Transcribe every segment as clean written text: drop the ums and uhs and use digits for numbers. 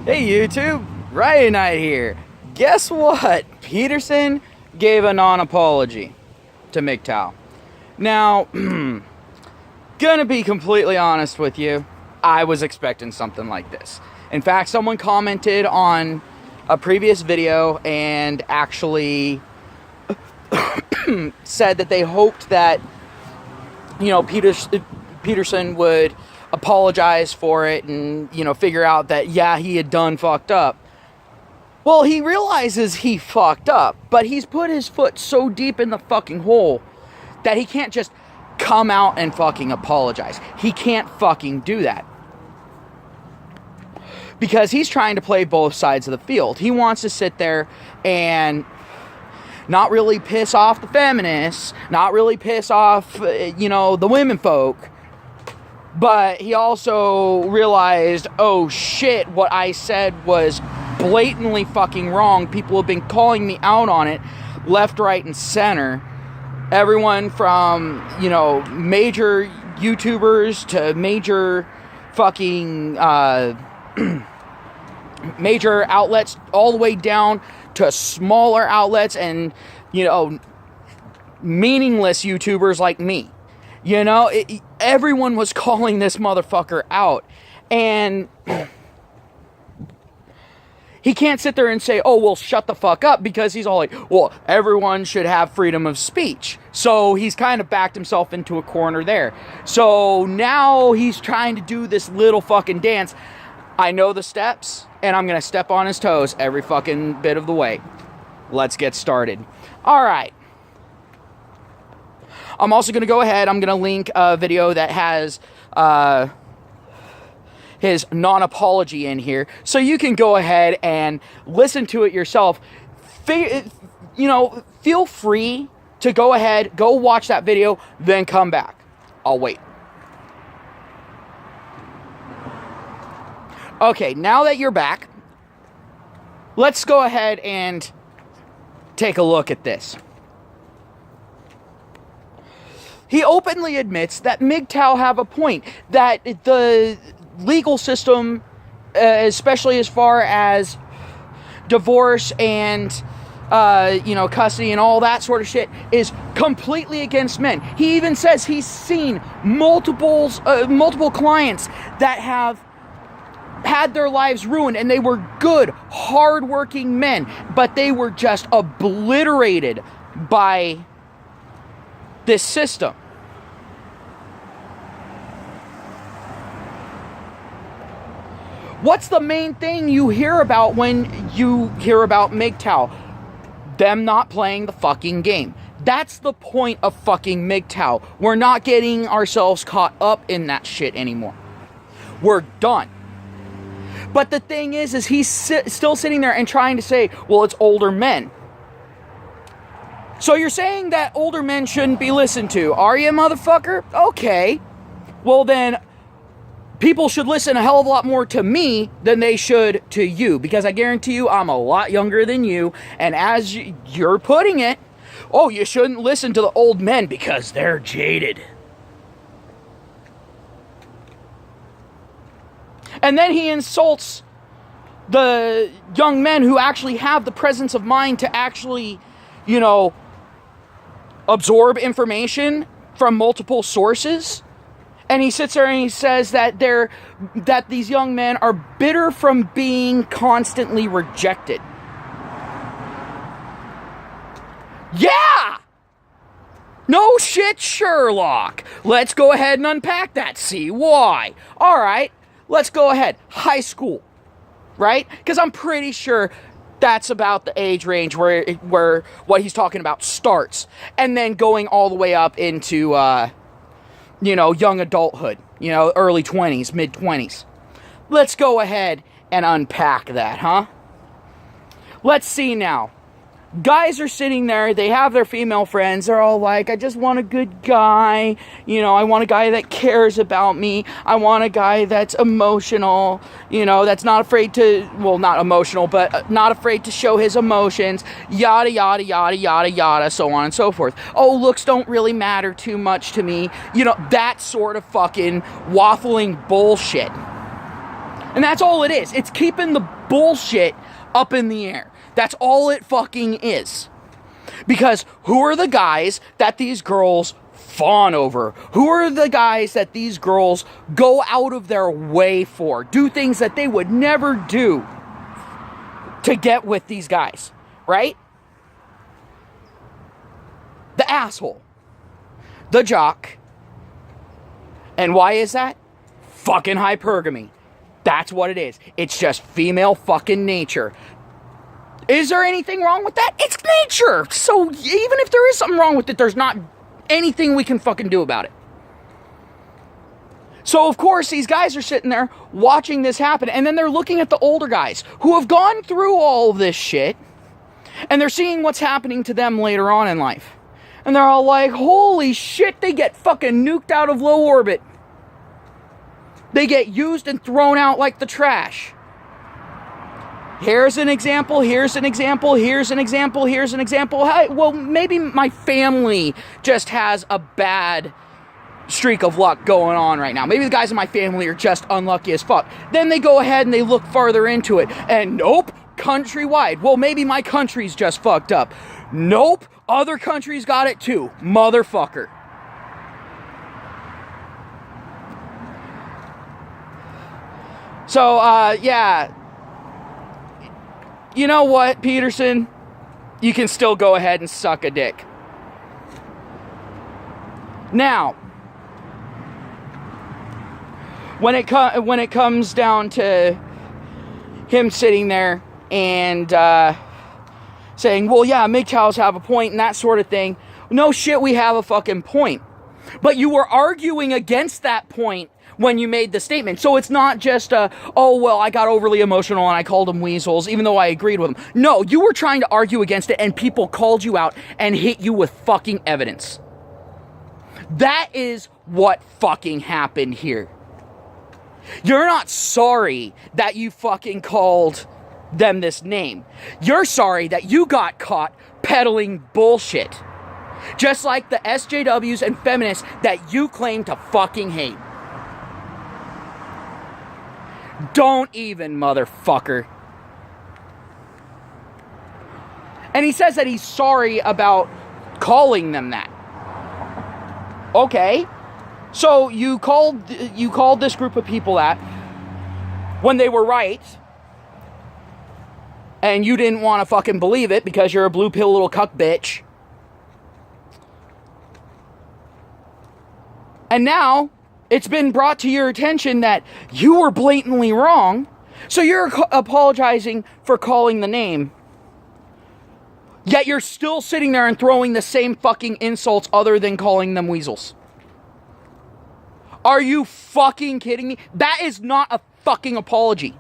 Hey YouTube, Ryan Knight here. Guess what? Peterson gave a non-apology to MGTOW. Now, gonna be completely honest with you, I was expecting something like this. In fact, someone commented on a previous video and actually said that they hoped that, you know, Peterson would apologize for it and, you know, figure out that, yeah, he had done fucked up. Well, he realizes he fucked up, but he's put his foot so deep in the fucking hole that he can't just come out and fucking apologize. He can't fucking do that. Because he's trying to play both sides of the field. He wants to sit there and not really piss off the feminists, not really piss off, you know, the women folk. But he also realized, oh shit, what I said was blatantly fucking wrong. People have been calling me out on it, left, right, and center. Everyone from, you know, major YouTubers to major fucking, major outlets, all the way down to smaller outlets and, you know, meaningless YouTubers like me. You know, everyone was calling this motherfucker out. And he can't sit there and say, oh, well, shut the fuck up, because he's all like, well, everyone should have freedom of speech. So he's kind of backed himself into a corner there. So now he's trying to do this little fucking dance. I know the steps, and I'm going to step on his toes every fucking bit of the way. Let's get started. All right. I'm also going to go ahead, I'm going to link a video that has his non-apology in here, so you can go ahead and listen to it yourself. You know, feel free to go ahead, go watch that video, then come back. I'll wait. Okay, now that you're back, let's go ahead and take a look at this. He openly admits that MGTOW have a point, that the legal system, especially as far as divorce and, you know, custody and all that sort of shit, is completely against men. He even says he's seen multiple clients that have had their lives ruined, and they were good, hard-working men, but they were just obliterated by this system. What's the main thing you hear about when you hear about MGTOW? Them not playing the fucking game. That's the point of fucking MGTOW. We're not getting ourselves caught up in that shit anymore. We're done. But the thing is he's still sitting there and trying to say, well, it's older men. So you're saying that older men shouldn't be listened to, are you, motherfucker? Okay. Well then, people should listen a hell of a lot more to me than they should to you, because I guarantee you I'm a lot younger than you, and as you're putting it, oh, you shouldn't listen to the old men because they're jaded. And then he insults the young men who actually have the presence of mind to actually, you know, absorb information from multiple sources. And he sits there and he says that these young men are bitter from being constantly rejected. Yeah! No shit, Sherlock. Let's go ahead and unpack that. See why. All right, let's go ahead. High school, right? Because I'm pretty sure that's about the age range where what he's talking about starts, and then going all the way up into, you know, young adulthood, you know, early 20s, mid 20s. Let's go ahead and unpack that, huh? Let's see now. Guys are sitting there, they have their female friends, they're all like, I just want a good guy, you know, I want a guy that cares about me, I want a guy that's emotional, you know, that's not afraid to, well, not emotional, but not afraid to show his emotions, yada, yada, yada, yada, yada, so on and so forth. Oh, looks don't really matter too much to me, you know, that sort of fucking waffling bullshit. And that's all it is. It's keeping the bullshit up in the air. That's all it fucking is. Because who are the guys that these girls fawn over? Who are the guys that these girls go out of their way for? Do things that they would never do to get with these guys, right? The asshole. The jock. And why is that? Fucking hypergamy. That's what it is. It's just female fucking nature. Is there anything wrong with that? It's nature. So even if there is something wrong with it, there's not anything we can fucking do about it. So of course these guys are sitting there watching this happen, and then they're looking at the older guys who have gone through all this shit, and they're seeing what's happening to them later on in life. And they're all like, holy shit, they get fucking nuked out of low orbit. They get used and thrown out like the trash. Here's an example, here's an example, here's an example, here's an example. Hey, well, maybe my family just has a bad streak of luck going on right now. Maybe the guys in my family are just unlucky as fuck. Then they go ahead and they look farther into it, and nope, countrywide. Well, maybe my country's just fucked up. Nope, other countries got it too. Motherfucker. So, yeah. You know what, Peterson? You can still go ahead and suck a dick. Now, when it comes down to him sitting there and saying, well, yeah, MGTOWs have a point and that sort of thing. No shit, we have a fucking point. But you were arguing against that point when you made the statement. So it's not just oh, well, I got overly emotional and I called them weasels, even though I agreed with them. No, you were trying to argue against it, and people called you out and hit you with fucking evidence. That is what fucking happened here. You're not sorry that you fucking called them this name. You're sorry that you got caught peddling bullshit. Just like the SJWs and feminists that you claim to fucking hate. Don't even, motherfucker. And he says that he's sorry about calling them that. Okay. So you called this group of people that when they were right, and you didn't want to fucking believe it because you're a blue pill little cuck bitch. And now it's been brought to your attention that you were blatantly wrong, so you're apologizing for calling the name. Yet you're still sitting there and throwing the same fucking insults other than calling them weasels. Are you fucking kidding me? That is not a fucking apology.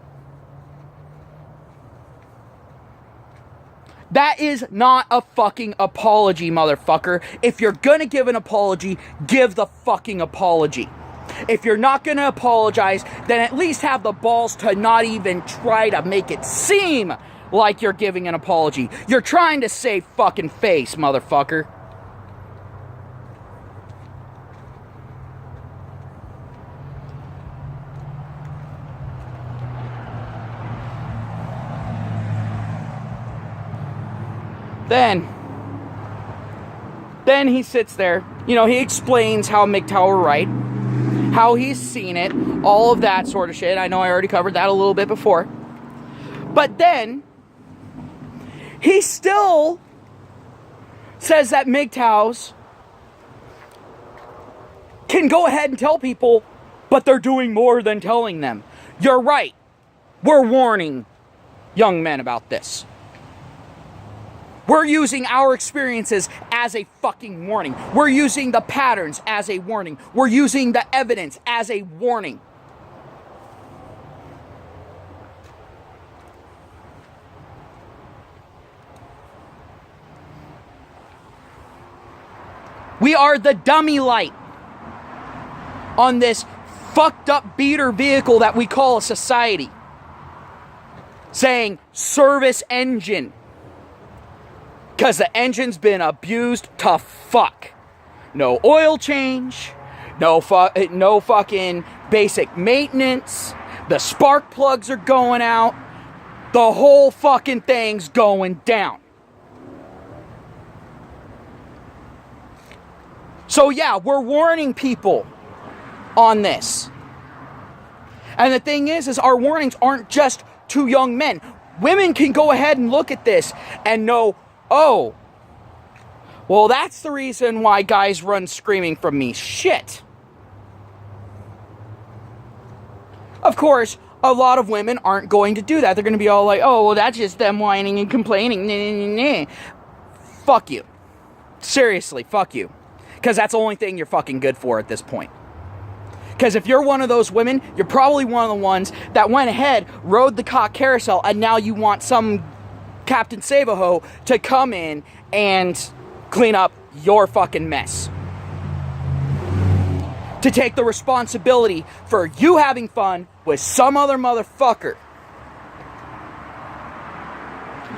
That is not a fucking apology, motherfucker. If you're gonna give an apology, give the fucking apology. If you're not gonna apologize, then at least have the balls to not even try to make it seem like you're giving an apology. You're trying to save fucking face, motherfucker. Then he sits there, he explains how MGTOW were right, how he's seen it, all of that sort of shit. I know I already covered that a little bit before. But then, he still says that MGTOWs can go ahead and tell people, but they're doing more than telling them. You're right. We're warning young men about this. We're using our experiences as a fucking warning. We're using the patterns as a warning. We're using the evidence as a warning. We are the dummy light on this fucked up beater vehicle that we call a society. Saying service engine. Because the engine's been abused to fuck. No oil change. No fucking basic maintenance. The spark plugs are going out. The whole fucking thing's going down. So yeah, we're warning people on this. And the thing is our warnings aren't just to young men. Women can go ahead and look at this and know, oh, well, that's the reason why guys run screaming from me. Shit. Of course, a lot of women aren't going to do that. They're going to be all like, oh, well, that's just them whining and complaining. Nah, nah, nah. Fuck you. Seriously, fuck you. Because that's the only thing you're fucking good for at this point. Because if you're one of those women, you're probably one of the ones that went ahead, rode the cock carousel, and now you want some Captain Save-A-Ho to come in and clean up your fucking mess. To take the responsibility for you having fun with some other motherfucker.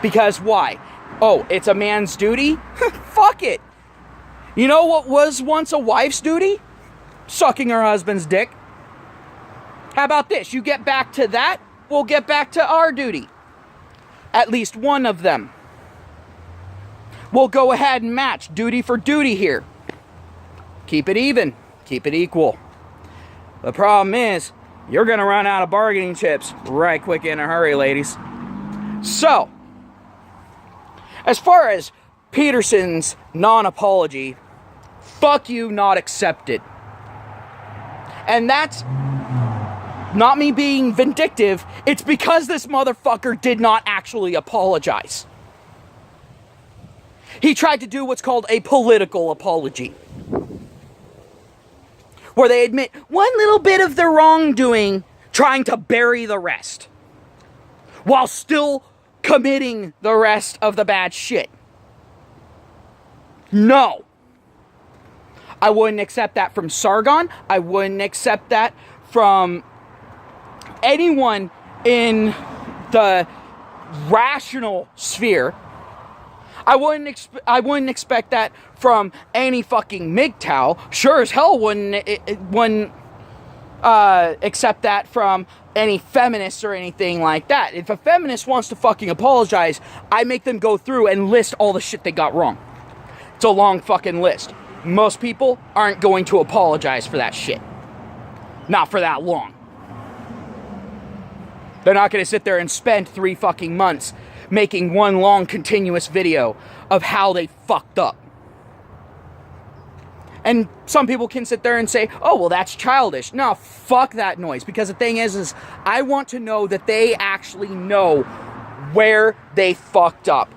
Because why? Oh, it's a man's duty? Fuck it. You know what was once a wife's duty? Sucking her husband's dick. How about this? You get back to that, we'll get back to our duty. At least one of them. We'll go ahead and match duty for duty here. Keep it even. Keep it equal. The problem is, you're going to run out of bargaining chips right quick in a hurry, ladies. So, as far as Peterson's non-apology, fuck you, not accepted. And that's not me being vindictive. It's because this motherfucker did not actually apologize. He tried to do what's called a political apology, where they admit one little bit of their wrongdoing, trying to bury the rest, while still committing the rest of the bad shit. No. I wouldn't accept that from Sargon. I wouldn't accept that from anyone in the rational sphere. I wouldn't expect that from any fucking MGTOW. Sure as hell wouldn't accept that from any feminists or anything like that. If a feminist wants to fucking apologize, I make them go through and list all the shit they got wrong. It's a long fucking list. Most people aren't going to apologize for that shit. Not for that long. They're not going to sit there and spend 3 fucking months making one long continuous video of how they fucked up. And some people can sit there and say, oh, well, that's childish. No, fuck that noise. Because the thing is I want to know that they actually know where they fucked up.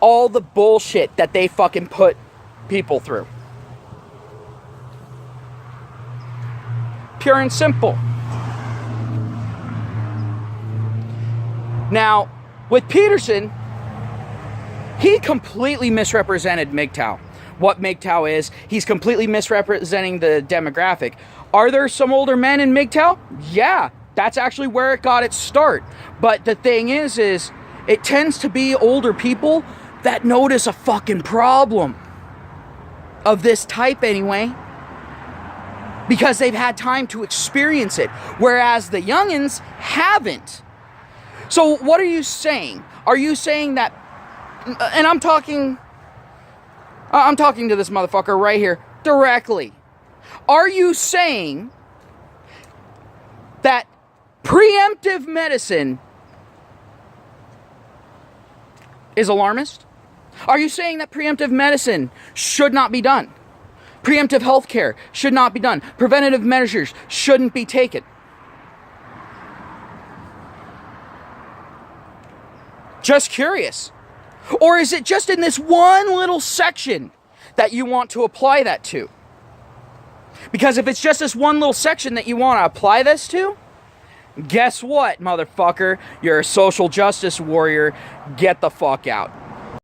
All the bullshit that they fucking put people through. Pure and simple. Now, with Peterson, he completely misrepresented MGTOW. What MGTOW is, he's completely misrepresenting the demographic. Are there some older men in MGTOW? Yeah, that's actually where it got its start. But the thing is it tends to be older people that notice a fucking problem. Of this type anyway. Because they've had time to experience it. Whereas the youngins haven't. So what are you saying? Are you saying that, and I'm talking to this motherfucker right here directly. Are you saying that preemptive medicine is alarmist? Are you saying that preemptive medicine should not be done? Preemptive health care should not be done. Preventative measures shouldn't be taken. Just curious. Or is it just in this one little section that you want to apply that to? Because if it's just this one little section that you want to apply this to, guess what, motherfucker? You're a social justice warrior. Get the fuck out.